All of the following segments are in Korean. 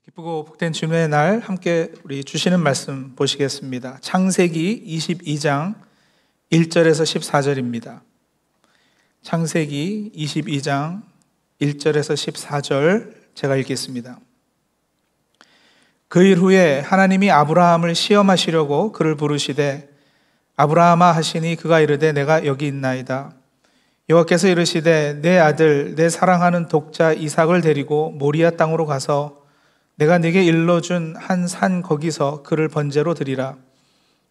기쁘고 복된 주님의 날 함께 우리 주시는 말씀 보시겠습니다. 창세기 22장 1절에서 14절입니다. 창세기 22장 1절에서 14절 제가 읽겠습니다. 그 일 후에 하나님이 아브라함을 시험하시려고 그를 부르시되 아브라함아 하시니 그가 이르되 내가 여기 있나이다. 여호와께서 이르시되 내 아들 내 사랑하는 독자 이삭을 데리고 모리아 땅으로 가서 내가 네게 일러준 한 산 거기서 그를 번제로 드리라.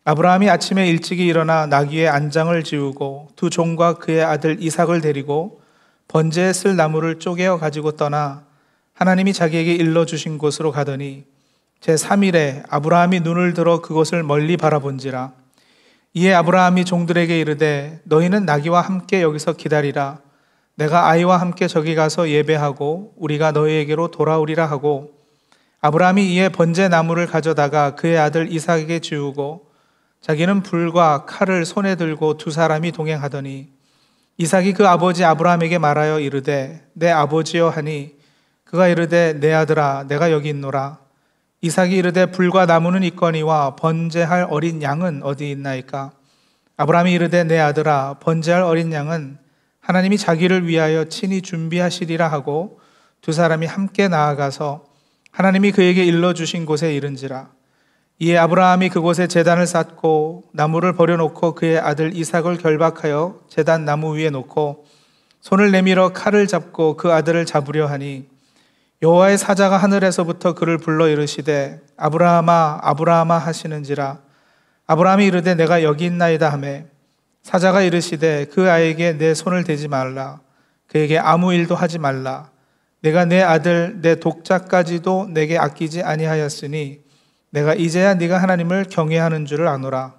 아브라함이 아침에 일찍이 일어나 나귀의 안장을 지우고 두 종과 그의 아들 이삭을 데리고 번제에 쓸 나무를 쪼개어 가지고 떠나 하나님이 자기에게 일러주신 곳으로 가더니 제3일에 아브라함이 눈을 들어 그곳을 멀리 바라본지라. 이에 아브라함이 종들에게 이르되 너희는 나귀와 함께 여기서 기다리라. 내가 아이와 함께 저기 가서 예배하고 우리가 너희에게로 돌아오리라 하고 아브라함이 이에 번제 나무를 가져다가 그의 아들 이삭에게 지우고 자기는 불과 칼을 손에 들고 두 사람이 동행하더니 이삭이 그 아버지 아브라함에게 말하여 이르되 내 아버지여 하니 그가 이르되 내 아들아 내가 여기 있노라. 이삭이 이르되 불과 나무는 있거니와 번제할 어린 양은 어디 있나이까? 아브라함이 이르되 내 아들아 번제할 어린 양은 하나님이 자기를 위하여 친히 준비하시리라 하고 두 사람이 함께 나아가서 하나님이 그에게 일러주신 곳에 이른지라. 이에 아브라함이 그곳에 제단을 쌓고 나무를 버려놓고 그의 아들 이삭을 결박하여 제단 나무 위에 놓고 손을 내밀어 칼을 잡고 그 아들을 잡으려 하니 여호와의 사자가 하늘에서부터 그를 불러 이르시되 아브라함아 아브라함아 하시는지라. 아브라함이 이르되 내가 여기 있나이다 하매 사자가 이르시되 그 아이에게 내 손을 대지 말라. 그에게 아무 일도 하지 말라. 내가 내 아들 내 독자까지도 내게 아끼지 아니하였으니 내가 이제야 네가 하나님을 경외하는 줄을 아노라.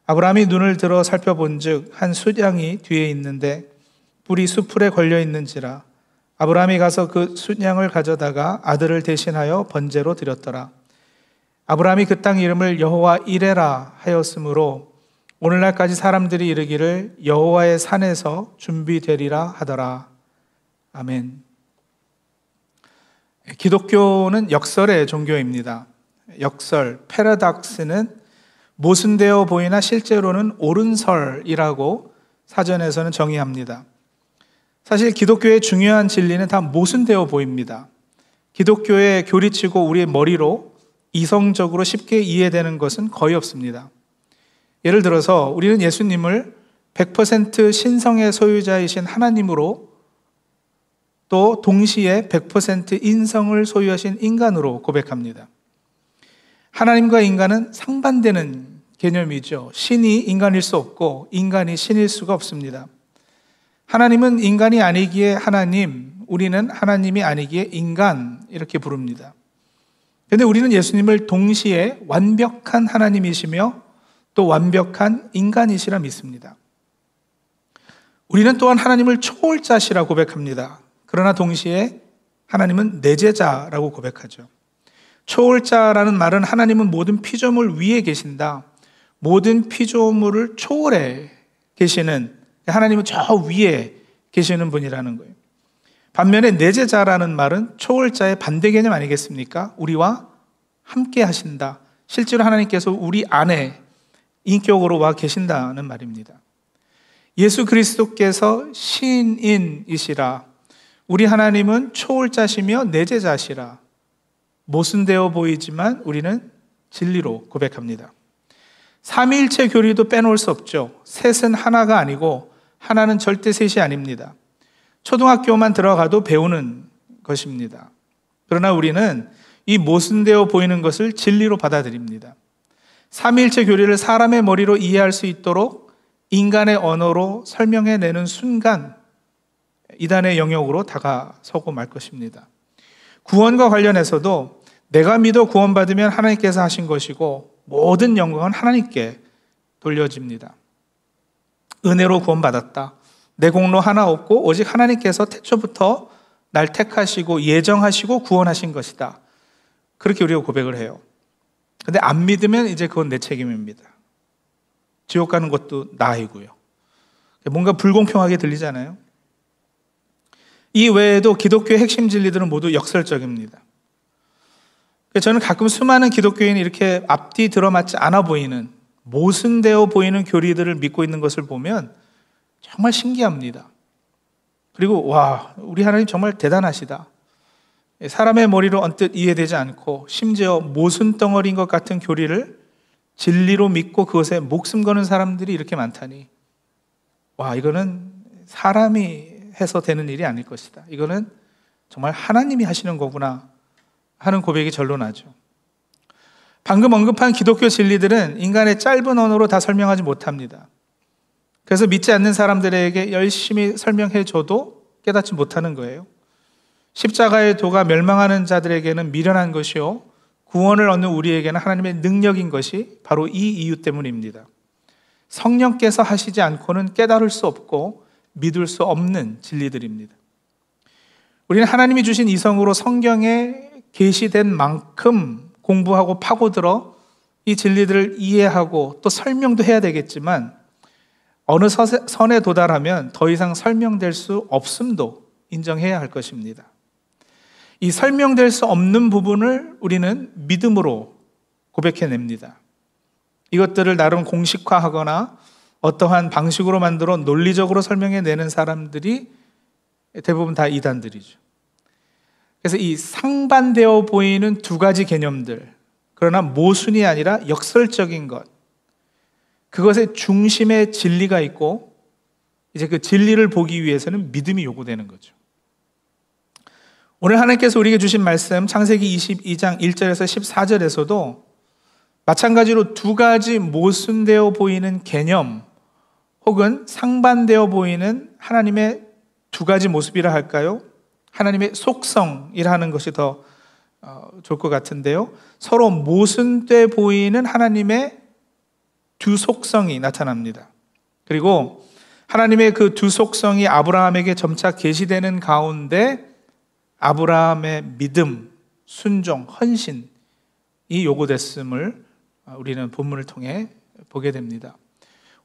아브라함이 눈을 들어 살펴본즉 한 숫양이 뒤에 있는데 뿔이 수풀에 걸려 있는지라. 아브라함이 가서 그 숫양을 가져다가 아들을 대신하여 번제로 드렸더라. 아브라함이 그 땅 이름을 여호와 이레라 하였으므로 오늘날까지 사람들이 이르기를 여호와의 산에서 준비되리라 하더라. 아멘. 기독교는 역설의 종교입니다. 역설, 패러닥스는 모순되어 보이나 실제로는 옳은설이라고 사전에서는 정의합니다. 사실 기독교의 중요한 진리는 다 모순되어 보입니다. 기독교에 교리치고 우리의 머리로 이성적으로 쉽게 이해되는 것은 거의 없습니다. 예를 들어서 우리는 예수님을 100% 신성의 소유자이신 하나님으로 또 동시에 100% 인성을 소유하신 인간으로 고백합니다. 하나님과 인간은 상반되는 개념이죠. 신이 인간일 수 없고 인간이 신일 수가 없습니다. 하나님은 인간이 아니기에 하나님, 우리는 하나님이 아니기에 인간 이렇게 부릅니다. 그런데 우리는 예수님을 동시에 완벽한 하나님이시며 또 완벽한 인간이시라 믿습니다. 우리는 또한 하나님을 초월자시라 고백합니다. 그러나 동시에 하나님은 내재자라고 고백하죠. 초월자라는 말은 하나님은 모든 피조물 위에 계신다. 모든 피조물을 초월해 계시는 하나님은 저 위에 계시는 분이라는 거예요. 반면에 내재자라는 말은 초월자의 반대 개념 아니겠습니까? 우리와 함께 하신다. 실제로 하나님께서 우리 안에 인격으로 와 계신다는 말입니다. 예수 그리스도께서 신인이시라. 우리 하나님은 초월자시며 내재자시라. 모순되어 보이지만 우리는 진리로 고백합니다. 삼위일체 교리도 빼놓을 수 없죠. 셋은 하나가 아니고 하나는 절대 셋이 아닙니다. 초등학교만 들어가도 배우는 것입니다. 그러나 우리는 이 모순되어 보이는 것을 진리로 받아들입니다. 삼위일체 교리를 사람의 머리로 이해할 수 있도록 인간의 언어로 설명해내는 순간 이단의 영역으로 다가서고 말 것입니다. 구원과 관련해서도 내가 믿어 구원받으면 하나님께서 하신 것이고 모든 영광은 하나님께 돌려집니다. 은혜로 구원받았다. 내 공로 하나 없고 오직 하나님께서 태초부터 날 택하시고 예정하시고 구원하신 것이다. 그렇게 우리가 고백을 해요. 근데 안 믿으면 이제 그건 내 책임입니다. 지옥 가는 것도 나이고요. 뭔가 불공평하게 들리잖아요. 이 외에도 기독교의 핵심 진리들은 모두 역설적입니다. 저는 가끔 수많은 기독교인이 이렇게 앞뒤 들어맞지 않아 보이는, 모순되어 보이는 교리들을 믿고 있는 것을 보면 정말 신기합니다. 그리고 와, 우리 하나님 정말 대단하시다. 사람의 머리로 언뜻 이해되지 않고 심지어 모순 덩어리인 것 같은 교리를 진리로 믿고 그것에 목숨 거는 사람들이 이렇게 많다니, 와, 이거는 사람이 해서 되는 일이 아닐 것이다. 이거는 정말 하나님이 하시는 거구나 하는 고백이 절로 나죠. 방금 언급한 기독교 진리들은 인간의 짧은 언어로 다 설명하지 못합니다. 그래서 믿지 않는 사람들에게 열심히 설명해줘도 깨닫지 못하는 거예요. 십자가의 도가 멸망하는 자들에게는 미련한 것이요, 구원을 얻는 우리에게는 하나님의 능력인 것이 바로 이 이유 때문입니다. 성령께서 하시지 않고는 깨달을 수 없고 믿을 수 없는 진리들입니다. 우리는 하나님이 주신 이성으로 성경에 계시된 만큼 공부하고 파고들어 이 진리들을 이해하고 또 설명도 해야 되겠지만, 어느 선에 도달하면 더 이상 설명될 수 없음도 인정해야 할 것입니다. 이 설명될 수 없는 부분을 우리는 믿음으로 고백해냅니다. 이것들을 나름 공식화하거나 어떠한 방식으로 만들어 논리적으로 설명해내는 사람들이 대부분 다 이단들이죠. 그래서 이 상반되어 보이는 두 가지 개념들, 그러나 모순이 아니라 역설적인 것, 그것의 중심에 진리가 있고 이제 그 진리를 보기 위해서는 믿음이 요구되는 거죠. 오늘 하나님께서 우리에게 주신 말씀 창세기 22장 1절에서 14절에서도 마찬가지로 두 가지 모순되어 보이는 개념 혹은 상반되어 보이는 하나님의 두 가지 모습이라 할까요? 하나님의 속성이라 하는 것이 더 좋을 것 같은데요. 서로 모순돼 보이는 하나님의 두 속성이 나타납니다. 그리고 하나님의 그 두 속성이 아브라함에게 점차 계시되는 가운데 아브라함의 믿음, 순종, 헌신이 요구됐음을 우리는 본문을 통해 보게 됩니다.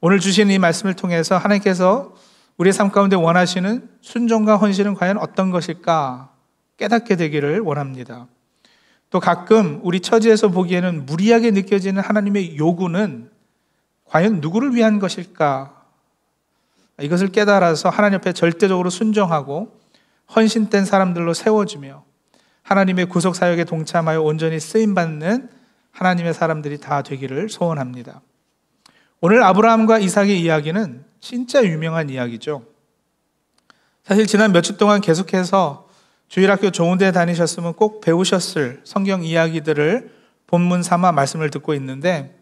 오늘 주신 이 말씀을 통해서 하나님께서 우리의 삶 가운데 원하시는 순종과 헌신은 과연 어떤 것일까 깨닫게 되기를 원합니다. 또 가끔 우리 처지에서 보기에는 무리하게 느껴지는 하나님의 요구는 과연 누구를 위한 것일까? 이것을 깨달아서 하나님 앞에 절대적으로 순종하고 헌신된 사람들로 세워주며 하나님의 구속 사역에 동참하여 온전히 쓰임받는 하나님의 사람들이 다 되기를 소원합니다. 오늘 아브라함과 이삭의 이야기는 진짜 유명한 이야기죠. 사실 지난 몇 주 동안 계속해서 주일학교 좋은 데 다니셨으면 꼭 배우셨을 성경 이야기들을 본문 삼아 말씀을 듣고 있는데,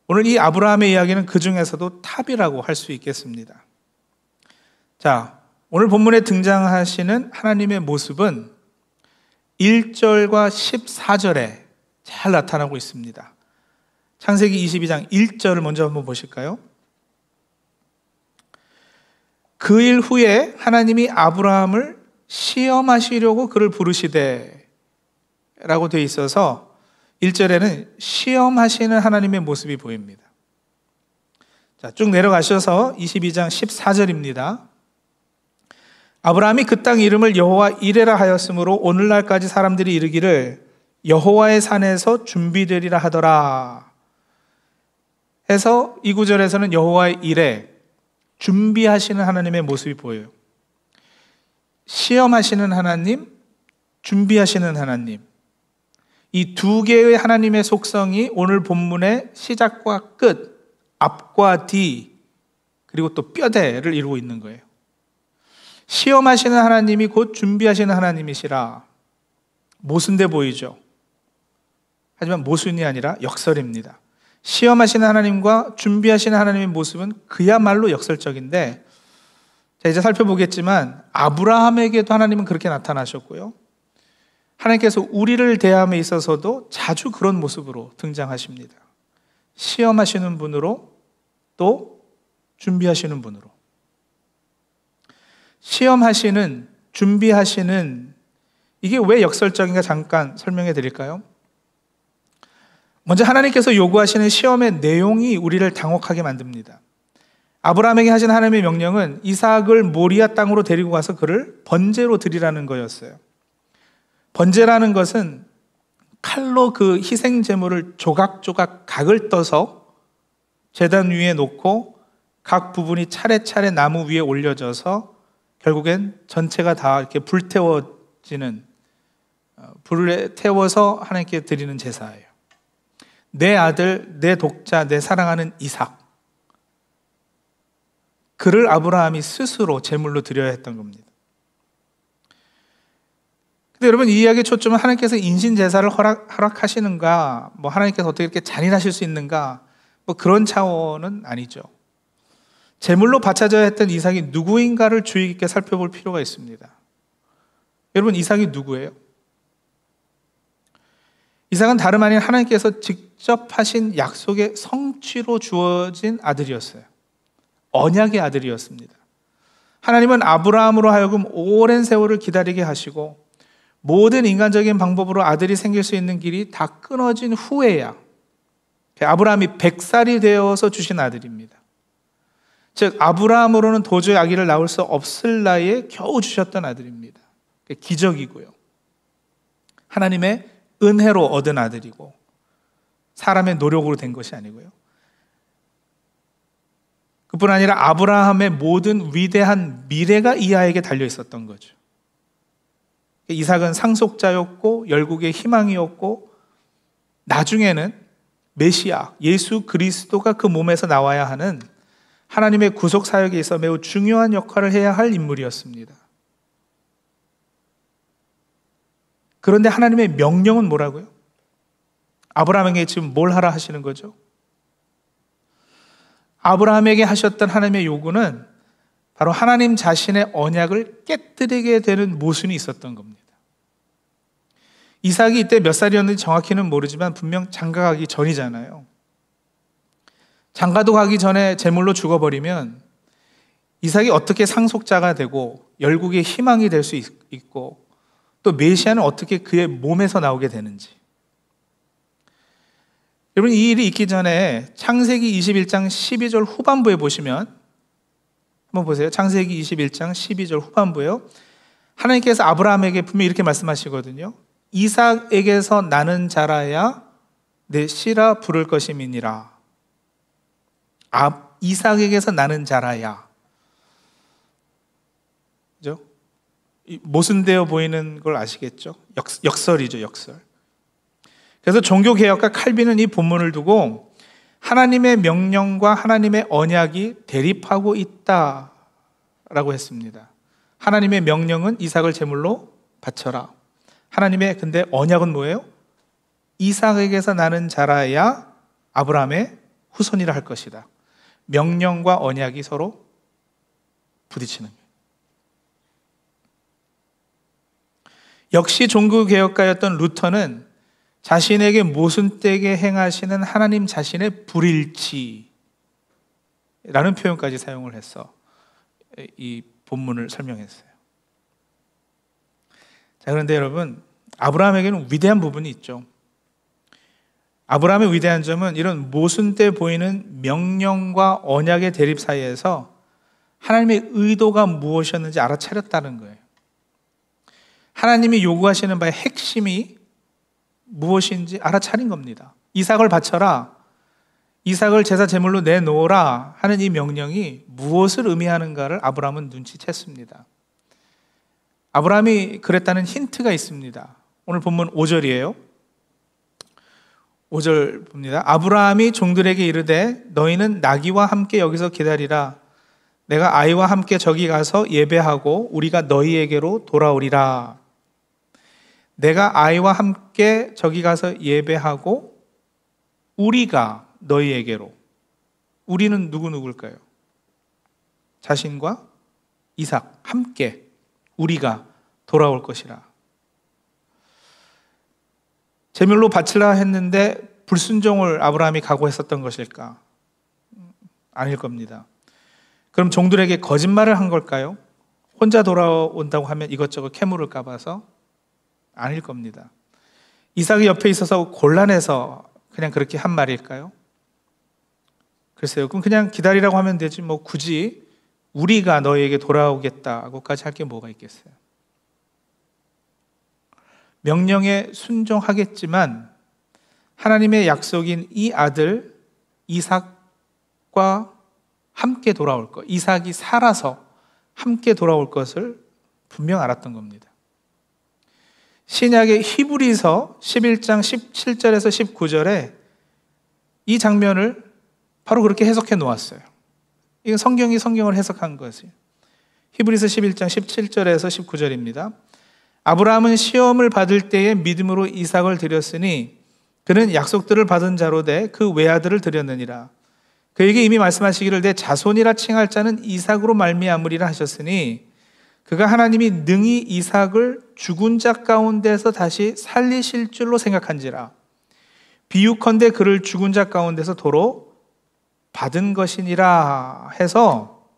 오늘 이 아브라함의 이야기는 그 중에서도 탑이라고 할 수 있겠습니다. 자, 오늘 본문에 등장하시는 하나님의 모습은 1절과 14절에 잘 나타나고 있습니다. 창세기 22장 1절을 먼저 한번 보실까요? 그 일 후에 하나님이 아브라함을 시험하시려고 그를 부르시되 라고 되어 있어서 1절에는 시험하시는 하나님의 모습이 보입니다. 자, 쭉 내려가셔서 22장 14절입니다. 아브라함이 그 땅 이름을 여호와 이레라 하였으므로 오늘날까지 사람들이 이르기를 여호와의 산에서 준비되리라 하더라 해서 이 구절에서는 여호와의 이레, 준비하시는 하나님의 모습이 보여요. 시험하시는 하나님, 준비하시는 하나님, 이 두 개의 하나님의 속성이 오늘 본문의 시작과 끝, 앞과 뒤, 그리고 또 뼈대를 이루고 있는 거예요. 시험하시는 하나님이 곧 준비하시는 하나님이시라. 모순돼 보이죠? 하지만 모순이 아니라 역설입니다. 시험하시는 하나님과 준비하시는 하나님의 모습은 그야말로 역설적인데, 자, 이제 살펴보겠지만 아브라함에게도 하나님은 그렇게 나타나셨고요, 하나님께서 우리를 대함에 있어서도 자주 그런 모습으로 등장하십니다. 시험하시는 분으로, 또 준비하시는 분으로. 시험하시는, 준비하시는, 이게 왜 역설적인가 잠깐 설명해 드릴까요? 먼저 하나님께서 요구하시는 시험의 내용이 우리를 당혹하게 만듭니다. 아브라함에게 하신 하나님의 명령은 이삭을 모리아 땅으로 데리고 가서 그를 번제로 드리라는 거였어요. 번제라는 것은 칼로 그 희생 제물을 조각조각 각을 떠서 제단 위에 놓고 각 부분이 차례차례 나무 위에 올려져서 결국엔 전체가 다 이렇게 불태워지는, 불에 태워서 하나님께 드리는 제사예요. 내 아들, 내 독자, 내 사랑하는 이삭, 그를 아브라함이 스스로 제물로 드려야 했던 겁니다. 근데 여러분, 이 이야기의 초점은 하나님께서 인신제사를 허락하시는가, 뭐 하나님께서 어떻게 이렇게 잔인하실 수 있는가, 뭐 그런 차원은 아니죠. 제물로 바쳐져야 했던 이삭이 누구인가를 주의 깊게 살펴볼 필요가 있습니다. 여러분, 이삭이 누구예요? 이삭은 다름 아닌 하나님께서 직접 하신 약속의 성취로 주어진 아들이었어요. 언약의 아들이었습니다. 하나님은 아브라함으로 하여금 오랜 세월을 기다리게 하시고 모든 인간적인 방법으로 아들이 생길 수 있는 길이 다 끊어진 후에야 아브라함이 100살이 되어서 주신 아들입니다. 즉 아브라함으로는 도저히 아기를 낳을 수 없을 나이에 겨우 주셨던 아들입니다. 기적이고요. 하나님의 은혜로 얻은 아들이고 사람의 노력으로 된 것이 아니고요. 그뿐 아니라 아브라함의 모든 위대한 미래가 이 아이에게 달려 있었던 거죠. 이삭은 상속자였고 열국의 희망이었고 나중에는 메시아, 예수 그리스도가 그 몸에서 나와야 하는 하나님의 구속 사역에 있어 매우 중요한 역할을 해야 할 인물이었습니다. 그런데 하나님의 명령은 뭐라고요? 아브라함에게 지금 뭘 하라 하시는 거죠? 아브라함에게 하셨던 하나님의 요구는 바로 하나님 자신의 언약을 깨뜨리게 되는 모순이 있었던 겁니다. 이삭이 이때 몇 살이었는지 정확히는 모르지만 분명 장가가기 전이잖아요. 장가도 가기 전에 제물로 죽어버리면 이삭이 어떻게 상속자가 되고 열국의 희망이 될 수 있고 또 메시아는 어떻게 그의 몸에서 나오게 되는지. 여러분, 이 일이 있기 전에 창세기 21장 12절 후반부에 보시면, 한번 보세요. 창세기 21장 12절 후반부에요. 하나님께서 아브라함에게 분명히 이렇게 말씀하시거든요. 이삭에게서 나는 자라야 내 씨라 부를 것임이니라. 이삭에게서 나는 자라야. 그죠? 모순되어 보이는 걸 아시겠죠? 역설이죠, 역설. 그래서 종교개혁가 칼빈은 이 본문을 두고 하나님의 명령과 하나님의 언약이 대립하고 있다라고 했습니다. 하나님의 명령은 이삭을 제물로 바쳐라. 하나님의 근데 언약은 뭐예요? 이삭에게서 나는 자라야 아브라함의 후손이라 할 것이다. 명령과 언약이 서로 부딪히는 거예요. 역시 종교개혁가였던 루터는 자신에게 모순되게 행하시는 하나님 자신의 불일치라는 표현까지 사용을 해서 이 본문을 설명했어요. 자, 그런데 여러분, 아브라함에게는 위대한 부분이 있죠. 아브라함의 위대한 점은 이런 모순돼 보이는 명령과 언약의 대립 사이에서 하나님의 의도가 무엇이었는지 알아차렸다는 거예요. 하나님이 요구하시는 바의 핵심이 무엇인지 알아차린 겁니다. 이삭을 바쳐라, 이삭을 제사 제물로 내놓으라 하는 이 명령이 무엇을 의미하는가를 아브라함은 눈치챘습니다. 아브라함이 그랬다는 힌트가 있습니다. 오늘 본문 5절이에요. 5절 봅니다. 아브라함이 종들에게 이르되 너희는 나귀와 함께 여기서 기다리라. 내가 아이와 함께 저기 가서 예배하고 우리가 너희에게로 돌아오리라. 내가 아이와 함께 저기 가서 예배하고 우리가 너희에게로. 우리는 누굴까요? 자신과 이삭 함께 우리가 돌아올 것이라. 제물로 바치라 했는데 불순종을 아브라함이 각오했었던 것일까? 아닐 겁니다. 그럼 종들에게 거짓말을 한 걸까요? 혼자 돌아온다고 하면 이것저것 캐물을 까봐서? 아닐 겁니다. 이삭이 옆에 있어서 곤란해서 그냥 그렇게 한 말일까요? 글쎄요. 그럼 그냥 기다리라고 하면 되지 뭐 굳이 우리가 너에게 돌아오겠다고까지 할 게 뭐가 있겠어요? 명령에 순종하겠지만 하나님의 약속인 이 아들 이삭과 함께 돌아올 것, 이삭이 살아서 함께 돌아올 것을 분명 알았던 겁니다. 신약의 히브리서 11장 17절에서 19절에 이 장면을 바로 그렇게 해석해 놓았어요. 이건 성경이 성경을 해석한 것이에요. 히브리서 11장 17절에서 19절입니다. 아브라함은 시험을 받을 때에 믿음으로 이삭을 드렸으니 그는 약속들을 받은 자로 돼 그 외아들을 드렸느니라. 그에게 이미 말씀하시기를 내 자손이라 칭할 자는 이삭으로 말미암으리라 하셨으니 그가 하나님이 능히 이삭을 죽은 자 가운데서 다시 살리실 줄로 생각한지라. 비유컨대 그를 죽은 자 가운데서 도로 받은 것이니라 해서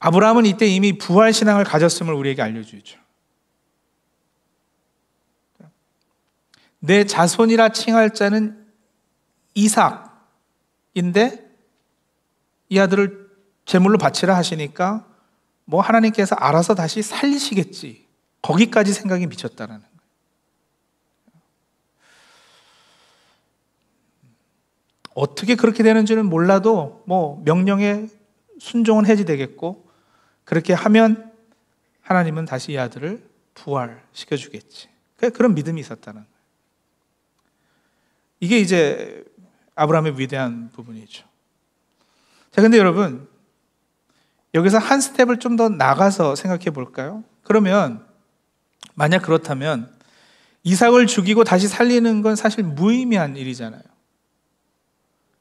아브라함은 이때 이미 부활신앙을 가졌음을 우리에게 알려주죠. 내 자손이라 칭할 자는 이삭인데 이 아들을 제물로 바치라 하시니까 뭐 하나님께서 알아서 다시 살리시겠지, 거기까지 생각이 미쳤다라는 거예요. 어떻게 그렇게 되는지는 몰라도 뭐 명령에 순종은 해지 되겠고 그렇게 하면 하나님은 다시 이 아들을 부활시켜 주겠지. 그런 믿음이 있었다는 거예요. 이게 이제 아브라함의 위대한 부분이죠. 자, 근데 여러분 여기서 한 스텝을 좀 더 나가서 생각해 볼까요? 그러면 만약 그렇다면 이삭을 죽이고 다시 살리는 건 사실 무의미한 일이잖아요.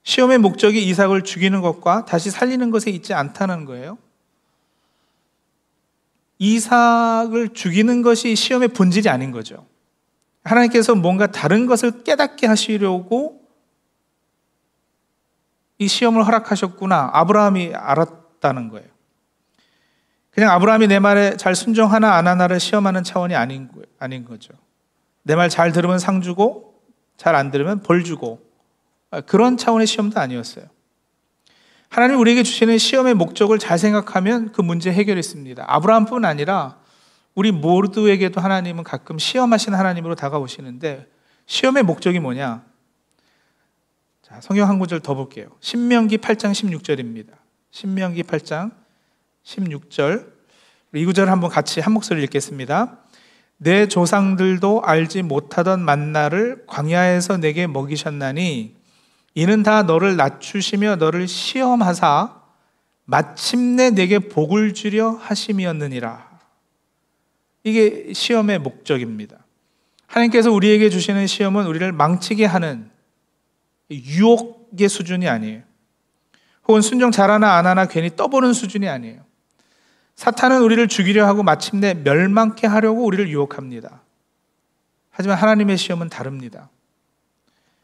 시험의 목적이 이삭을 죽이는 것과 다시 살리는 것에 있지 않다는 거예요. 이삭을 죽이는 것이 시험의 본질이 아닌 거죠. 하나님께서 뭔가 다른 것을 깨닫게 하시려고 이 시험을 허락하셨구나, 아브라함이 알았다는 거예요. 그냥 아브라함이 내 말에 잘 순종하나 안 하나를 시험하는 차원이 아닌 거죠. 내 말 잘 들으면 상 주고 잘 안 들으면 벌 주고, 그런 차원의 시험도 아니었어요. 하나님 우리에게 주시는 시험의 목적을 잘 생각하면 그 문제 해결이 있습니다. 아브라함뿐 아니라 우리 모두에게도 하나님은 가끔 시험하시는 하나님으로 다가오시는데 시험의 목적이 뭐냐? 자, 성경 한 구절 더 볼게요. 신명기 8장 16절입니다. 신명기 8장 16절, 이 구절을 한번 같이 한 목소리를 읽겠습니다. 내 조상들도 알지 못하던 만나를 광야에서 내게 먹이셨나니 이는 다 너를 낮추시며 너를 시험하사 마침내 내게 복을 주려 하심이었느니라. 이게 시험의 목적입니다. 하나님께서 우리에게 주시는 시험은 우리를 망치게 하는 유혹의 수준이 아니에요. 혹은 순종 잘하나 안 하나 괜히 떠보는 수준이 아니에요. 사탄은 우리를 죽이려 하고 마침내 멸망케 하려고 우리를 유혹합니다. 하지만 하나님의 시험은 다릅니다.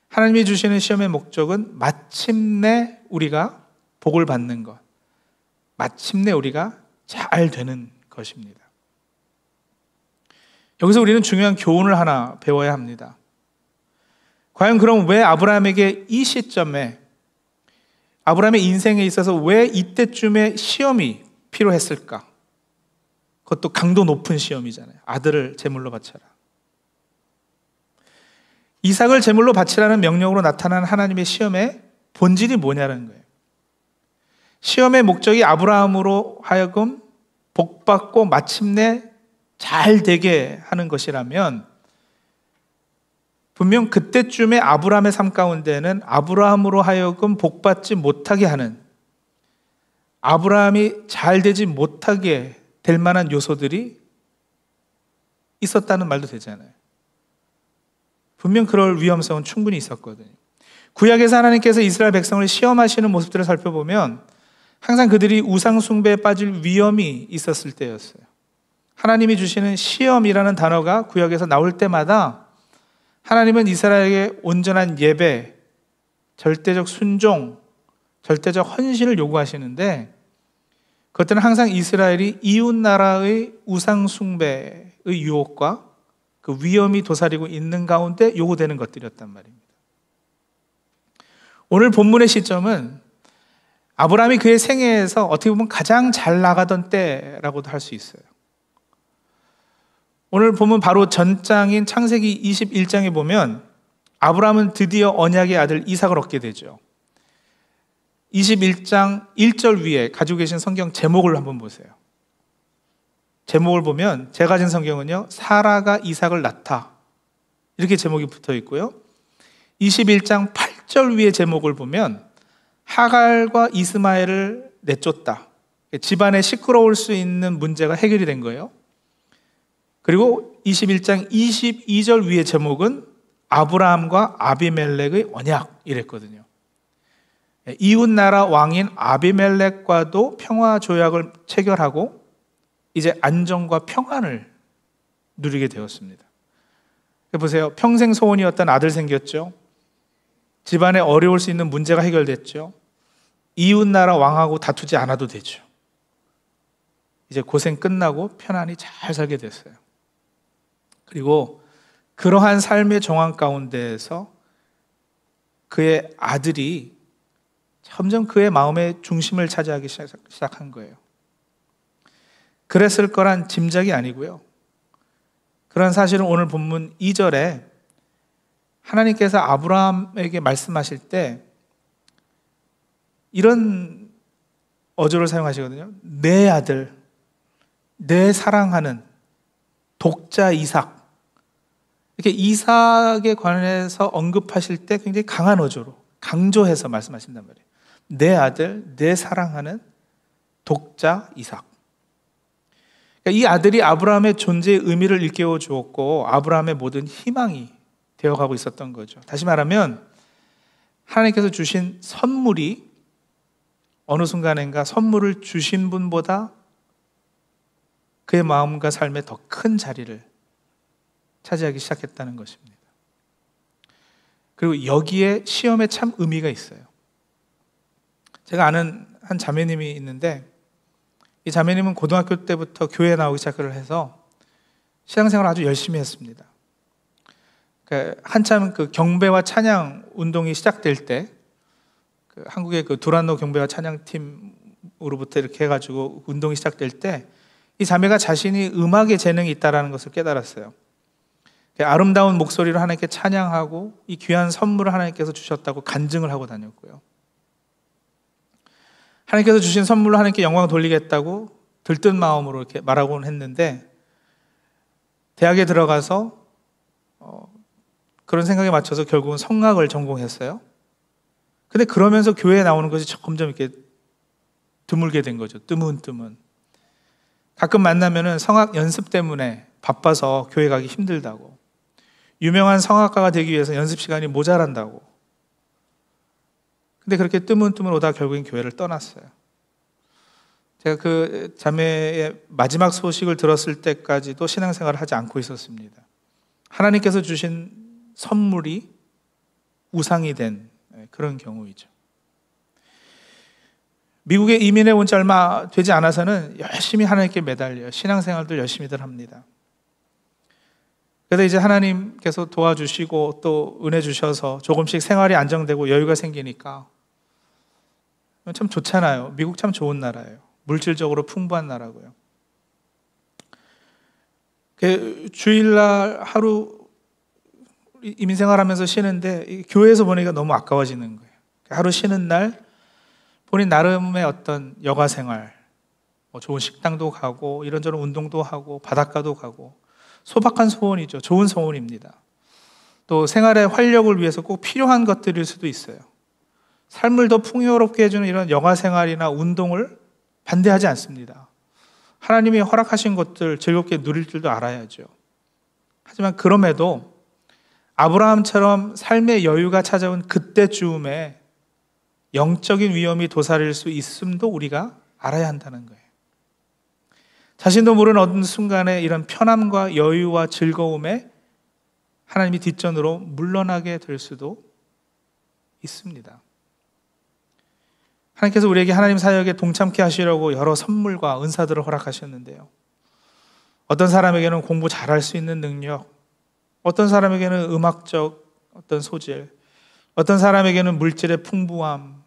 하나님이 주시는 시험의 목적은 마침내 우리가 복을 받는 것, 마침내 우리가 잘 되는 것입니다. 여기서 우리는 중요한 교훈을 하나 배워야 합니다. 과연 그럼 왜 아브라함에게 이 시점에, 아브라함의 인생에 있어서 왜 이때쯤에 시험이 필요했을까? 그것도 강도 높은 시험이잖아요. 아들을 제물로 바쳐라. 이삭을 제물로 바치라는 명령으로 나타난 하나님의 시험의 본질이 뭐냐는 거예요. 시험의 목적이 아브라함으로 하여금 복받고 마침내 잘 되게 하는 것이라면 분명 그때쯤에 아브라함의 삶 가운데는 아브라함으로 하여금 복받지 못하게 하는, 아브라함이 잘 되지 못하게 될 만한 요소들이 있었다는 말도 되잖아요. 분명 그럴 위험성은 충분히 있었거든요. 구약에서 하나님께서 이스라엘 백성을 시험하시는 모습들을 살펴보면 항상 그들이 우상 숭배에 빠질 위험이 있었을 때였어요. 하나님이 주시는 시험이라는 단어가 구약에서 나올 때마다 하나님은 이스라엘에게 온전한 예배, 절대적 순종, 절대적 헌신을 요구하시는데 그것들은 항상 이스라엘이 이웃 나라의 우상 숭배의 유혹과 그 위험이 도사리고 있는 가운데 요구되는 것들이었단 말입니다. 오늘 본문의 시점은 아브라함이 그의 생애에서 어떻게 보면 가장 잘 나가던 때라고도 할 수 있어요. 오늘 보면 바로 전장인 창세기 21장에 보면 아브라함은 드디어 언약의 아들 이삭을 얻게 되죠. 21장 1절 위에 가지고 계신 성경 제목을 한번 보세요. 제목을 보면 제가 가진 성경은요, 사라가 이삭을 낳다, 이렇게 제목이 붙어 있고요. 21장 8절 위에 제목을 보면 하갈과 이스마엘을 내쫓다, 집안에 시끄러울 수 있는 문제가 해결이 된 거예요. 그리고 21장 22절 위에 제목은 아브라함과 아비멜렉의 언약, 이랬거든요. 이웃나라 왕인 아비멜렉과도 평화 조약을 체결하고 이제 안정과 평안을 누리게 되었습니다. 보세요. 평생 소원이었던 아들 생겼죠. 집안에 어려울 수 있는 문제가 해결됐죠. 이웃나라 왕하고 다투지 않아도 되죠. 이제 고생 끝나고 편안히 잘 살게 됐어요. 그리고 그러한 삶의 정황 가운데에서 그의 아들이 점점 그의 마음의 중심을 차지하기 시작한 거예요. 그랬을 거란 짐작이 아니고요. 그런 사실은 오늘 본문 2절에 하나님께서 아브라함에게 말씀하실 때 이런 어조를 사용하시거든요. 내 아들, 내 사랑하는 독자 이삭. 이렇게 이삭에 관해서 언급하실 때 굉장히 강한 어조로 강조해서 말씀하신단 말이에요. 내 아들, 내 사랑하는 독자 이삭. 이 아들이 아브라함의 존재의 의미를 일깨워 주었고 아브라함의 모든 희망이 되어가고 있었던 거죠. 다시 말하면 하나님께서 주신 선물이 어느 순간인가 선물을 주신 분보다 그의 마음과 삶에 더 큰 자리를 차지하기 시작했다는 것입니다. 그리고 여기에 시험에 참 의미가 있어요. 제가 아는 한 자매님이 있는데 이 자매님은 고등학교 때부터 교회에 나오기 시작을 해서 신앙생활을 아주 열심히 했습니다. 한참 그 경배와 찬양 운동이 시작될 때 한국의 그 두란노 경배와 찬양팀으로부터 이렇게 해가지고 운동이 시작될 때 이 자매가 자신이 음악에 재능이 있다는 것을 깨달았어요. 아름다운 목소리로 하나님께 찬양하고 이 귀한 선물을 하나님께서 주셨다고 간증을 하고 다녔고요. 하나님께서 주신 선물로 하나님께 영광을 돌리겠다고 들뜬 마음으로 이렇게 말하곤 했는데 대학에 들어가서 그런 생각에 맞춰서 결국은 성악을 전공했어요. 근데 그러면서 교회에 나오는 것이 점점 이렇게 드물게 된 거죠. 뜨문뜨문. 가끔 만나면은 성악 연습 때문에 바빠서 교회 가기 힘들다고, 유명한 성악가가 되기 위해서 연습 시간이 모자란다고. 근데 그렇게 뜨문뜨문 오다 결국엔 교회를 떠났어요. 제가 그 자매의 마지막 소식을 들었을 때까지도 신앙생활을 하지 않고 있었습니다. 하나님께서 주신 선물이 우상이 된 그런 경우이죠. 미국에 이민해 온 지 얼마 되지 않아서는 열심히 하나님께 매달려요. 신앙생활도 열심히들 합니다. 그래서 이제 하나님께서 도와주시고 또 은혜 주셔서 조금씩 생활이 안정되고 여유가 생기니까 참 좋잖아요. 미국 참 좋은 나라예요. 물질적으로 풍부한 나라고요. 주일날 하루 이민생활하면서 쉬는데 교회에서 보내기가 너무 아까워지는 거예요. 하루 쉬는 날 본인 나름의 어떤 여가생활, 좋은 식당도 가고 이런저런 운동도 하고 바닷가도 가고, 소박한 소원이죠. 좋은 소원입니다. 또 생활의 활력을 위해서 꼭 필요한 것들일 수도 있어요. 삶을 더 풍요롭게 해주는 이런 여가생활이나 운동을 반대하지 않습니다. 하나님이 허락하신 것들 즐겁게 누릴 줄도 알아야죠. 하지만 그럼에도 아브라함처럼 삶의 여유가 찾아온 그때쯤에 영적인 위험이 도사릴 수 있음도 우리가 알아야 한다는 거예요. 자신도 모르는 어느 순간에 이런 편함과 여유와 즐거움에 하나님이 뒷전으로 물러나게 될 수도 있습니다. 하나님께서 우리에게 하나님 사역에 동참케 하시려고 여러 선물과 은사들을 허락하셨는데요. 어떤 사람에게는 공부 잘할 수 있는 능력, 어떤 사람에게는 음악적 어떤 소질, 어떤 사람에게는 물질의 풍부함,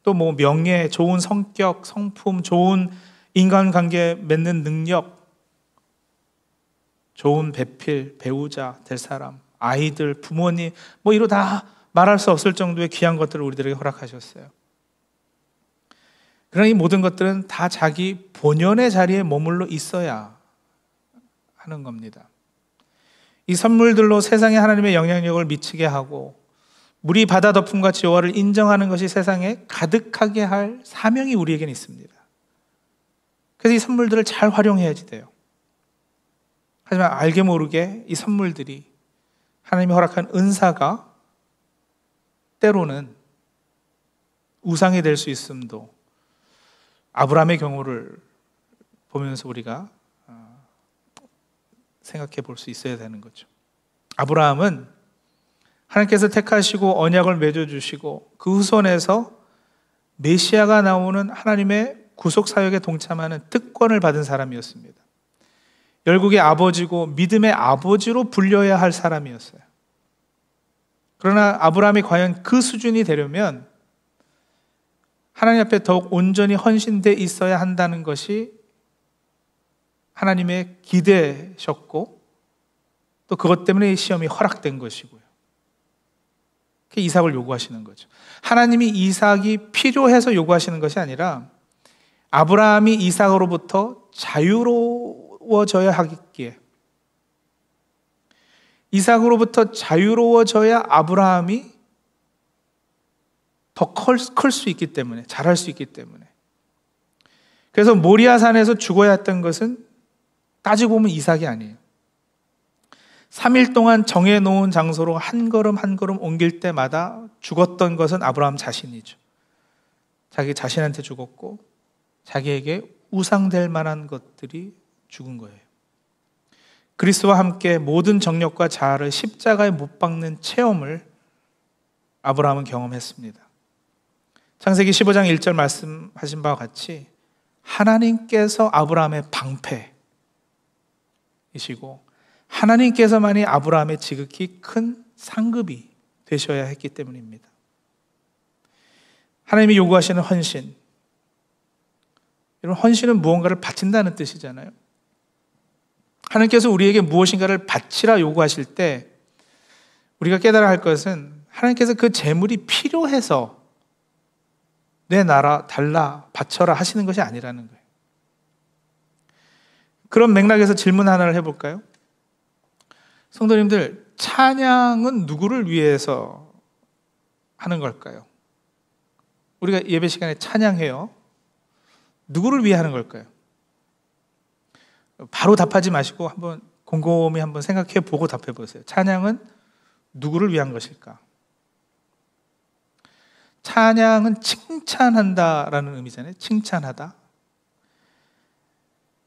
또 명예, 좋은 성격, 성품, 좋은 인간관계 맺는 능력, 좋은 배필, 배우자 될 사람, 아이들, 부모님, 이로 다 말할 수 없을 정도의 귀한 것들을 우리들에게 허락하셨어요. 그러나 이 모든 것들은 다 자기 본연의 자리에 머물러 있어야 하는 겁니다. 이 선물들로 세상에 하나님의 영향력을 미치게 하고 물이 바다 덮음과 여호와를 인정하는 것이 세상에 가득하게 할 사명이 우리에게는 있습니다. 그래서 이 선물들을 잘 활용해야지 돼요. 하지만 알게 모르게 이 선물들이 하나님이 허락한 은사가 때로는 우상이 될 수 있음도 아브라함의 경우를 보면서 우리가 생각해 볼 수 있어야 되는 거죠. 아브라함은 하나님께서 택하시고 언약을 맺어주시고 그 후손에서 메시아가 나오는 하나님의 구속사역에 동참하는 특권을 받은 사람이었습니다. 열국의 아버지고 믿음의 아버지로 불려야 할 사람이었어요. 그러나 아브라함이 과연 그 수준이 되려면 하나님 앞에 더욱 온전히 헌신되어 있어야 한다는 것이 하나님의 기대셨고 또 그것 때문에 이 시험이 허락된 것이고요. 그게 이삭을 요구하시는 거죠. 하나님이 이삭이 필요해서 요구하시는 것이 아니라 아브라함이 이삭으로부터 자유로워져야 하기에 이삭으로부터 자유로워져야 아브라함이 더 클 수 있기 때문에, 자랄 수 있기 때문에. 그래서 모리아산에서 죽어야 했던 것은 따지고 보면 이삭이 아니에요. 3일 동안 정해놓은 장소로 한 걸음 한 걸음 옮길 때마다 죽었던 것은 아브라함 자신이죠. 자기 자신한테 죽었고 자기에게 우상될 만한 것들이 죽은 거예요. 그리스도와 함께 모든 정력과 자아를 십자가에 못 박는 체험을 아브라함은 경험했습니다. 창세기 15장 1절 말씀하신 바와 같이 하나님께서 아브라함의 방패이시고 하나님께서만이 아브라함의 지극히 큰 상급이 되셔야 했기 때문입니다. 하나님이 요구하시는 헌신, 여러분 헌신은 무언가를 바친다는 뜻이잖아요. 하나님께서 우리에게 무엇인가를 바치라 요구하실 때 우리가 깨달아야 할 것은 하나님께서 그 재물이 필요해서 내 나라 달라 바쳐라 하시는 것이 아니라는 거예요. 그런 맥락에서 질문 하나를 해볼까요? 성도님들, 찬양은 누구를 위해서 하는 걸까요? 우리가 예배 시간에 찬양해요. 누구를 위해 하는 걸까요? 바로 답하지 마시고 한번 곰곰이 한번 생각해 보고 답해 보세요. 찬양은 누구를 위한 것일까? 찬양은 칭찬한다라는 의미잖아요. 칭찬하다.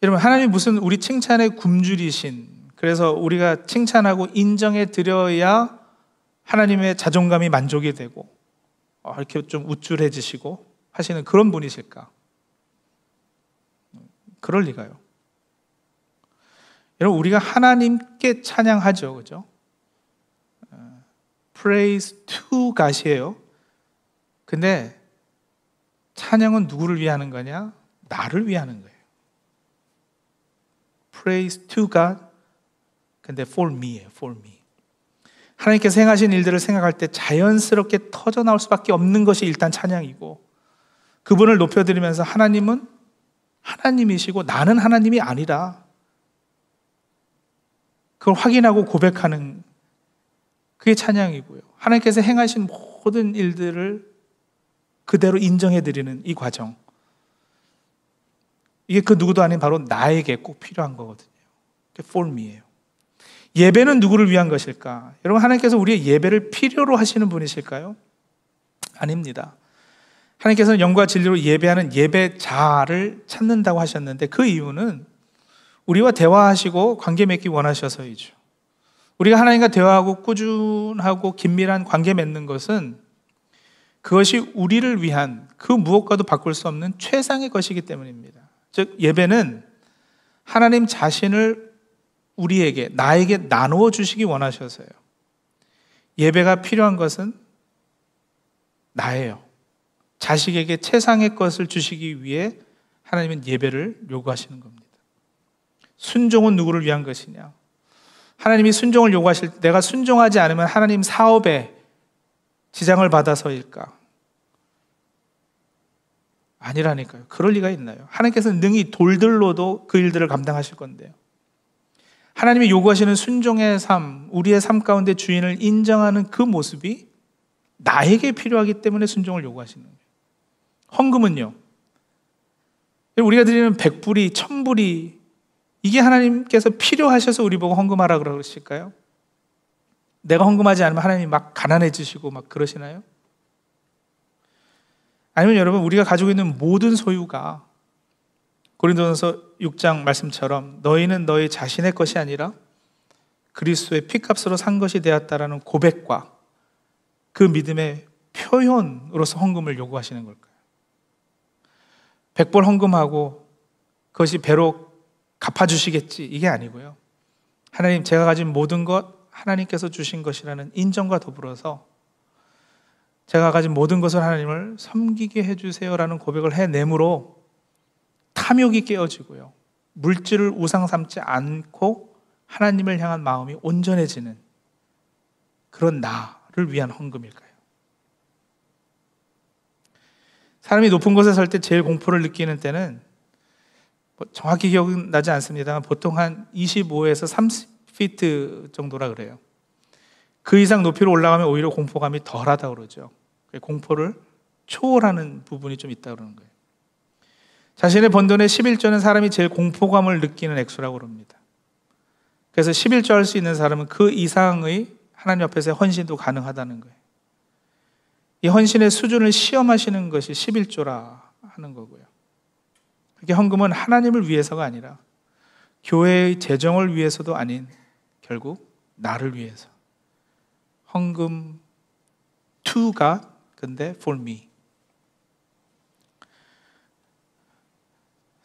여러분, 하나님이 무슨 우리 칭찬의 굶주리신, 그래서 우리가 칭찬하고 인정해 드려야 하나님의 자존감이 만족이 되고 이렇게 좀 우쭐해지시고 하시는 그런 분이실까? 그럴 리가요. 여러분, 우리가 하나님께 찬양하죠, 그죠? Praise to God이에요. 근데 찬양은 누구를 위해 하는 거냐? 나를 위해 하는 거예요. Praise to God. 근데 for me예요, for me. 하나님께서 행하신 일들을 생각할 때 자연스럽게 터져 나올 수밖에 없는 것이 일단 찬양이고, 그분을 높여드리면서 하나님은 하나님이시고 나는 하나님이 아니라 그걸 확인하고 고백하는 그게 찬양이고요. 하나님께서 행하신 모든 일들을 그대로 인정해드리는 이 과정, 이게 그 누구도 아닌 바로 나에게 꼭 필요한 거거든요. 그게 for me예요. 예배는 누구를 위한 것일까? 여러분, 하나님께서 우리의 예배를 필요로 하시는 분이실까요? 아닙니다. 하나님께서는 영과 진리로 예배하는 예배자를 찾는다고 하셨는데 그 이유는 우리와 대화하시고 관계 맺기 원하셔서이죠. 우리가 하나님과 대화하고 꾸준하고 긴밀한 관계 맺는 것은 그것이 우리를 위한 그 무엇과도 바꿀 수 없는 최상의 것이기 때문입니다. 즉 예배는 하나님 자신을 우리에게, 나에게 나누어 주시기 원하셔서요. 예배가 필요한 것은 나예요. 자식에게 최상의 것을 주시기 위해 하나님은 예배를 요구하시는 겁니다. 순종은 누구를 위한 것이냐? 하나님이 순종을 요구하실 때 내가 순종하지 않으면 하나님 사업에 지장을 받아서일까? 아니라니까요. 그럴 리가 있나요? 하나님께서는 능히 돌들로도 그 일들을 감당하실 건데요. 하나님이 요구하시는 순종의 삶, 우리의 삶 가운데 주인을 인정하는 그 모습이 나에게 필요하기 때문에 순종을 요구하시는 거예요. 헌금은요, 우리가 드리는 100불이 1000불이 이게 하나님께서 필요하셔서 우리 보고 헌금하라 그러실까요? 내가 헌금하지 않으면 하나님이 막 가난해지시고 막 그러시나요? 아니면 여러분, 우리가 가지고 있는 모든 소유가 고린도전서 6장 말씀처럼 너희는 너희 자신의 것이 아니라 그리스도의 피값으로 산 것이 되었다라는 고백과 그 믿음의 표현으로서 헌금을 요구하시는 걸까요? 100불 헌금하고 그것이 배로 갚아주시겠지, 이게 아니고요. 하나님, 제가 가진 모든 것 하나님께서 주신 것이라는 인정과 더불어서 제가 가진 모든 것을 하나님을 섬기게 해주세요라는 고백을 해내므로 탐욕이 깨어지고요, 물질을 우상 삼지 않고 하나님을 향한 마음이 온전해지는 그런 나를 위한 헌금일까요? 사람이 높은 곳에 설 때 제일 공포를 느끼는 때는 정확히 기억은 나지 않습니다만 보통 한 25에서 30피트 정도라 그래요. 그 이상 높이로 올라가면 오히려 공포감이 덜하다고 그러죠. 공포를 초월하는 부분이 좀 있다고 그러는 거예요. 자신의 번 돈의 11조는 사람이 제일 공포감을 느끼는 액수라고 그럽니다. 그래서 11조 할 수 있는 사람은 그 이상의 하나님 앞에서의 헌신도 가능하다는 거예요. 이 헌신의 수준을 시험하시는 것이 11조라 하는 거고요. 그게 헌금은 하나님을 위해서가 아니라 교회의 재정을 위해서도 아닌 결국 나를 위해서. 헌금 to God, 근데 for me.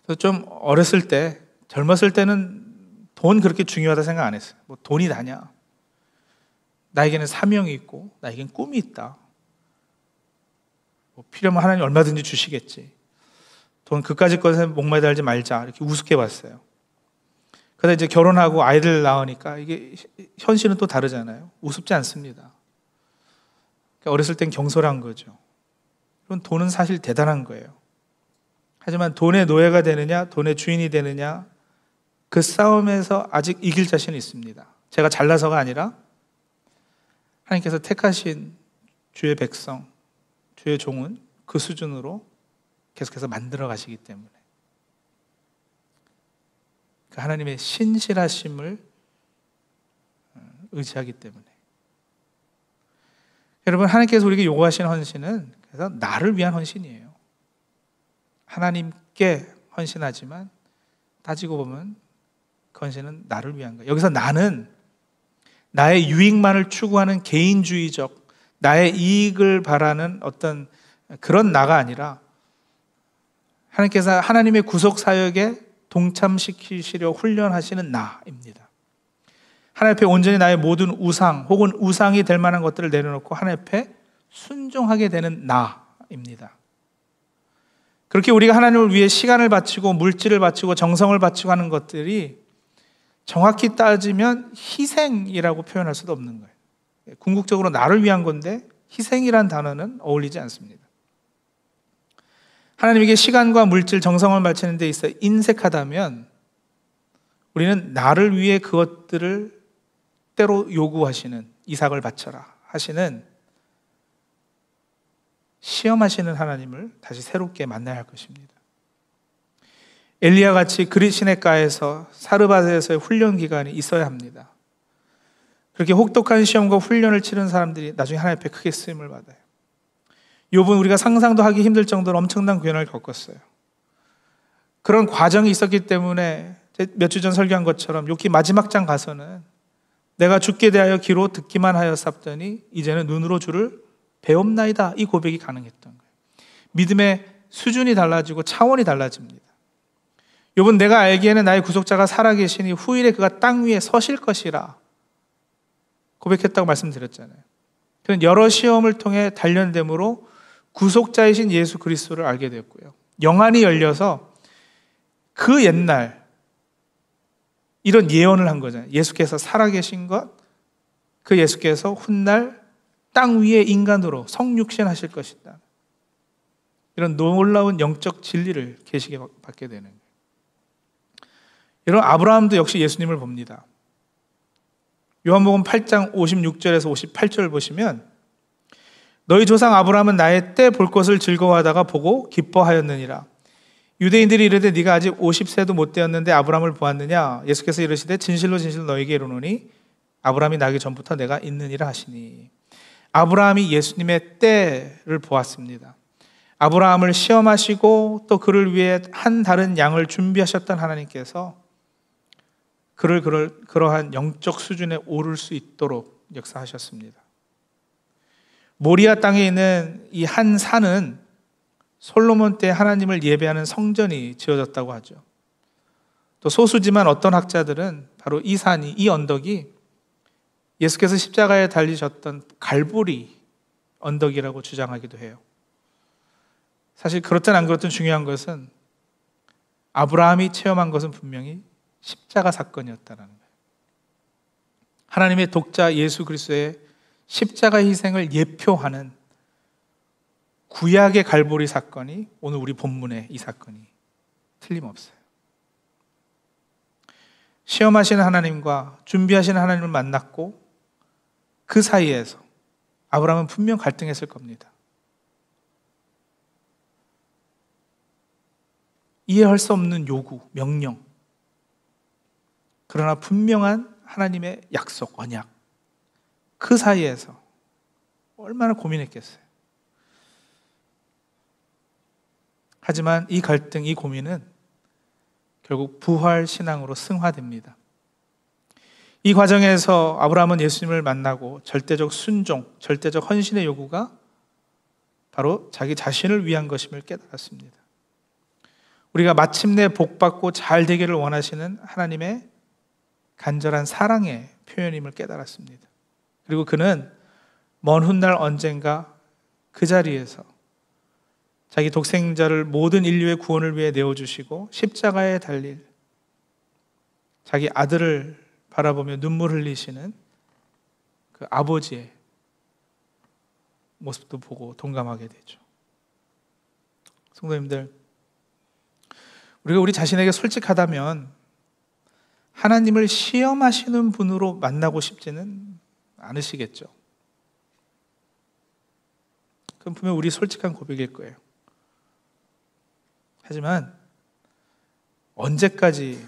그래서 좀 어렸을 때, 젊었을 때는 돈 그렇게 중요하다 생각 안 했어요. 뭐 돈이 다냐? 나에게는 사명이 있고 나에게는 꿈이 있다. 뭐 필요하면 하나님 얼마든지 주시겠지. 돈 그까짓 것에 목매달지 말자, 이렇게 우습게 봤어요. 그러다 이제 결혼하고 아이들 낳으니까 이게 현실은 또 다르잖아요. 우습지 않습니다. 그러니까 어렸을 땐 경솔한 거죠. 그럼 돈은 사실 대단한 거예요. 하지만 돈의 노예가 되느냐, 돈의 주인이 되느냐, 그 싸움에서 아직 이길 자신은 있습니다. 제가 잘나서가 아니라 하나님께서 택하신 주의 백성, 주의 종은 그 수준으로 계속해서 만들어 가시기 때문에, 그 하나님의 신실하심을 의지하기 때문에. 여러분, 하나님께서 우리에게 요구하시는 헌신은 그래서 나를 위한 헌신이에요. 하나님께 헌신하지만 따지고 보면 그 헌신은 나를 위한 거예요. 여기서 나는 나의 유익만을 추구하는 개인주의적, 나의 이익을 바라는 어떤 그런 나가 아니라 하나님께서 하나님의 구속 사역에 동참시키시려 훈련하시는 나입니다. 하나님 앞에 온전히 나의 모든 우상 혹은 우상이 될 만한 것들을 내려놓고 하나님 앞에 순종하게 되는 나입니다. 그렇게 우리가 하나님을 위해 시간을 바치고 물질을 바치고 정성을 바치고 하는 것들이 정확히 따지면 희생이라고 표현할 수도 없는 거예요. 궁극적으로 나를 위한 건데 희생이란 단어는 어울리지 않습니다. 하나님에게 시간과 물질, 정성을 바치는 데 있어 인색하다면 우리는 나를 위해 그것들을 때로 요구하시는, 이삭을 바쳐라 하시는, 시험하시는 하나님을 다시 새롭게 만나야 할 것입니다. 엘리야 같이 그리시네가에서 사르밧에서의 훈련 기간이 있어야 합니다. 그렇게 혹독한 시험과 훈련을 치른 사람들이 나중에 하나님 앞에 크게 쓰임을 받아요. 욥은 우리가 상상도 하기 힘들 정도로 엄청난 고난을 겪었어요. 그런 과정이 있었기 때문에 몇 주 전 설교한 것처럼 욥기 마지막 장 가서는 내가 주께 대하여 귀로 듣기만 하였사더니 이제는 눈으로 주를 배옵나이다, 이 고백이 가능했던 거예요. 믿음의 수준이 달라지고 차원이 달라집니다. 욥은 내가 알기에는 나의 구속자가 살아계시니 후일에 그가 땅 위에 서실 것이라 고백했다고 말씀드렸잖아요. 그는 여러 시험을 통해 단련됨으로 구속자이신 예수 그리스도를 알게 되었고요, 영안이 열려서 그 옛날 이런 예언을 한 거잖아요. 예수께서 살아계신 것, 그 예수께서 훗날 땅 위에 인간으로 성육신하실 것이다. 이런 놀라운 영적 진리를 계시게 받게 되는 거예요. 이런 아브라함도 역시 예수님을 봅니다. 요한복음 8장 56절에서 58절 보시면 너희 조상 아브라함은 나의 때 볼 것을 즐거워하다가 보고 기뻐하였느니라. 유대인들이 이르되 네가 아직 50세도 못 되었는데 아브라함을 보았느냐? 예수께서 이르시되 진실로 진실로 너에게 이르노니 아브라함이 나기 전부터 내가 있느니라 하시니. 아브라함이 예수님의 때를 보았습니다. 아브라함을 시험하시고 또 그를 위해 한 다른 양을 준비하셨던 하나님께서 그를 그러한 영적 수준에 오를 수 있도록 역사하셨습니다. 모리아 땅에 있는 이 한 산은 솔로몬 때 하나님을 예배하는 성전이 지어졌다고 하죠. 또 소수지만 어떤 학자들은 바로 이 산이, 이 언덕이 예수께서 십자가에 달리셨던 갈보리 언덕이라고 주장하기도 해요. 사실 그렇든 안 그렇든 중요한 것은 아브라함이 체험한 것은 분명히 십자가 사건이었다는 거예요. 하나님의 독자 예수 그리스도의 십자가 희생을 예표하는 구약의 갈보리 사건이 오늘 우리 본문의 이 사건이 틀림없어요. 시험하시는 하나님과 준비하시는 하나님을 만났고 그 사이에서 아브라함은 분명 갈등했을 겁니다. 이해할 수 없는 요구, 명령, 그러나 분명한 하나님의 약속, 언약, 그 사이에서 얼마나 고민했겠어요. 하지만 이 갈등, 이 고민은 결국 부활 신앙으로 승화됩니다. 이 과정에서 아브라함은 예수님을 만나고 절대적 순종, 절대적 헌신의 요구가 바로 자기 자신을 위한 것임을 깨달았습니다. 우리가 마침내 복받고 잘 되기를 원하시는 하나님의 간절한 사랑의 표현임을 깨달았습니다. 그리고 그는 먼 훗날 언젠가 그 자리에서 자기 독생자를 모든 인류의 구원을 위해 내어주시고 십자가에 달릴 자기 아들을 바라보며 눈물 흘리시는 그 아버지의 모습도 보고 동감하게 되죠. 성도님들, 우리가 우리 자신에게 솔직하다면 하나님을 시험하시는 분으로 만나고 싶지는 않으시겠죠. 그건 분명 우리 솔직한 고백일 거예요. 하지만 언제까지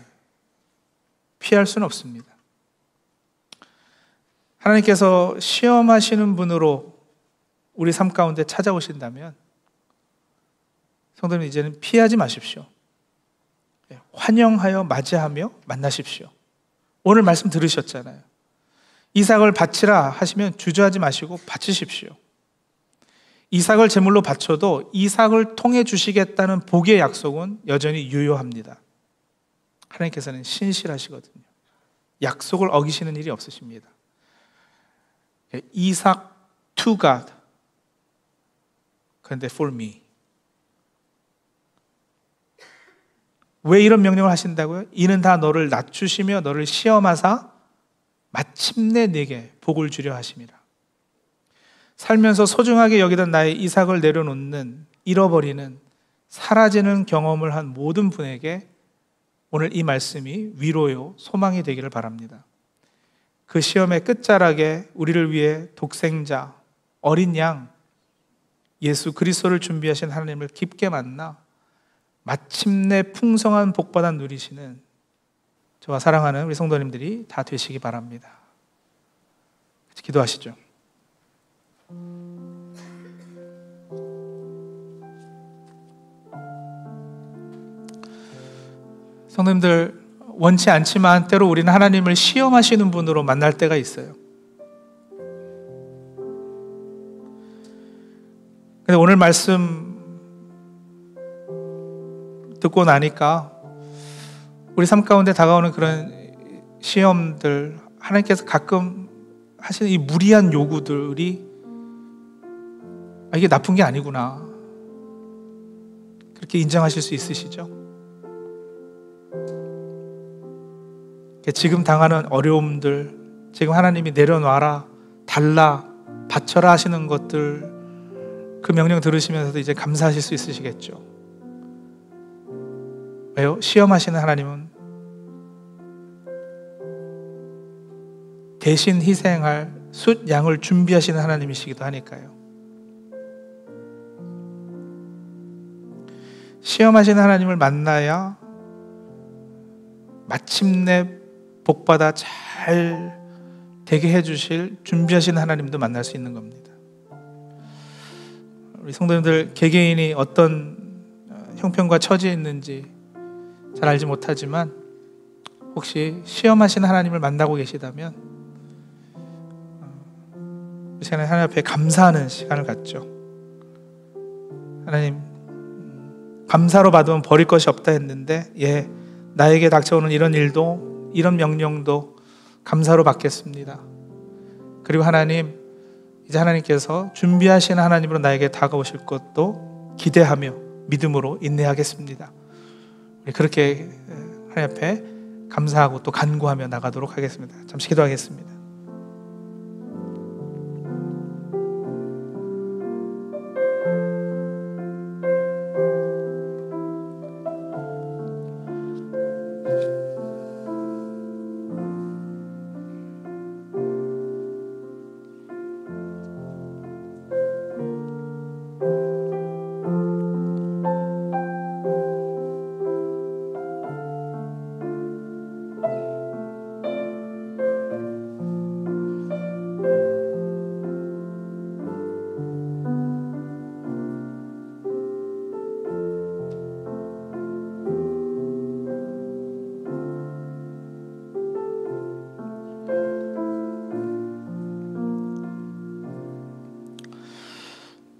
피할 수는 없습니다. 하나님께서 시험하시는 분으로 우리 삶 가운데 찾아오신다면 성도님 이제는 피하지 마십시오. 환영하여 맞이하며 만나십시오. 오늘 말씀 들으셨잖아요. 이삭을 바치라 하시면 주저하지 마시고 바치십시오. 이삭을 제물로 바쳐도 이삭을 통해 주시겠다는 복의 약속은 여전히 유효합니다. 하나님께서는 신실하시거든요. 약속을 어기시는 일이 없으십니다. 이삭 to God, 그런데 for me. 왜 이런 명령을 하신다고요? 이는 다 너를 낮추시며 너를 시험하사 마침내 내게 복을 주려 하심이라. 살면서 소중하게 여기던 나의 이삭을 내려놓는, 잃어버리는, 사라지는 경험을 한 모든 분에게 오늘 이 말씀이 위로요, 소망이 되기를 바랍니다. 그 시험의 끝자락에 우리를 위해 독생자, 어린 양, 예수 그리스도를 준비하신 하나님을 깊게 만나 마침내 풍성한 복받아 누리시는 저와 사랑하는 우리 성도님들이 다 되시기 바랍니다. 기도하시죠. 성도님들, 원치 않지만 때로 우리는 하나님을 시험하시는 분으로 만날 때가 있어요. 근데 오늘 말씀 듣고 나니까 우리 삶 가운데 다가오는 그런 시험들, 하나님께서 가끔 하시는 이 무리한 요구들이 이게 나쁜 게 아니구나, 그렇게 인정하실 수 있으시죠? 지금 당하는 어려움들, 지금 하나님이 내려놔라, 달라, 바쳐라 하시는 것들, 그 명령 들으시면서도 이제 감사하실 수 있으시겠죠. 왜요? 시험하시는 하나님은 대신 희생할 숫 양을 준비하시는 하나님이시기도 하니까요. 시험하시는 하나님을 만나야 마침내 복받아 잘 되게 해주실 준비하시는 하나님도 만날 수 있는 겁니다. 우리 성도님들 개개인이 어떤 형편과 처지에 있는지 잘 알지 못하지만 혹시 시험하시는 하나님을 만나고 계시다면 이 시간에 하나님 앞에 감사하는 시간을 갖죠. 하나님, 감사로 받으면 버릴 것이 없다 했는데 나에게 닥쳐오는 이런 일도, 이런 명령도 감사로 받겠습니다. 그리고 하나님, 이제 하나님께서 준비하시는 하나님으로 나에게 다가오실 것도 기대하며 믿음으로 인내하겠습니다. 우리 그렇게 하나님 앞에 감사하고 또 간구하며 나가도록 하겠습니다. 잠시 기도하겠습니다.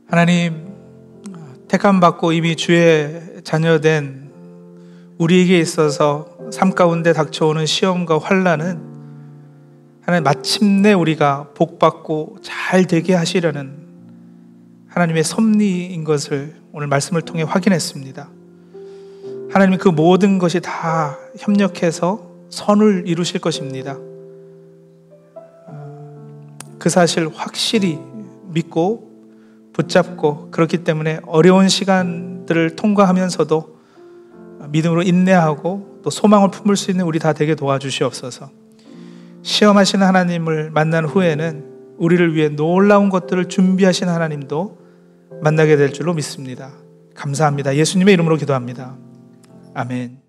하나님, 택함받고 이미 주의 자녀된 우리에게 있어서 삶 가운데 닥쳐오는 시험과 환난은 하나님 마침내 우리가 복받고 잘 되게 하시려는 하나님의 섭리인 것을 오늘 말씀을 통해 확인했습니다. 하나님이 그 모든 것이 다 협력해서 선을 이루실 것입니다. 그 사실 확실히 믿고 붙잡고, 그렇기 때문에 어려운 시간들을 통과하면서도 믿음으로 인내하고 또 소망을 품을 수 있는 우리 다 되게 도와주시옵소서. 시험하시는 하나님을 만난 후에는 우리를 위해 놀라운 것들을 준비하시는 하나님도 만나게 될 줄로 믿습니다. 감사합니다. 예수님의 이름으로 기도합니다. 아멘.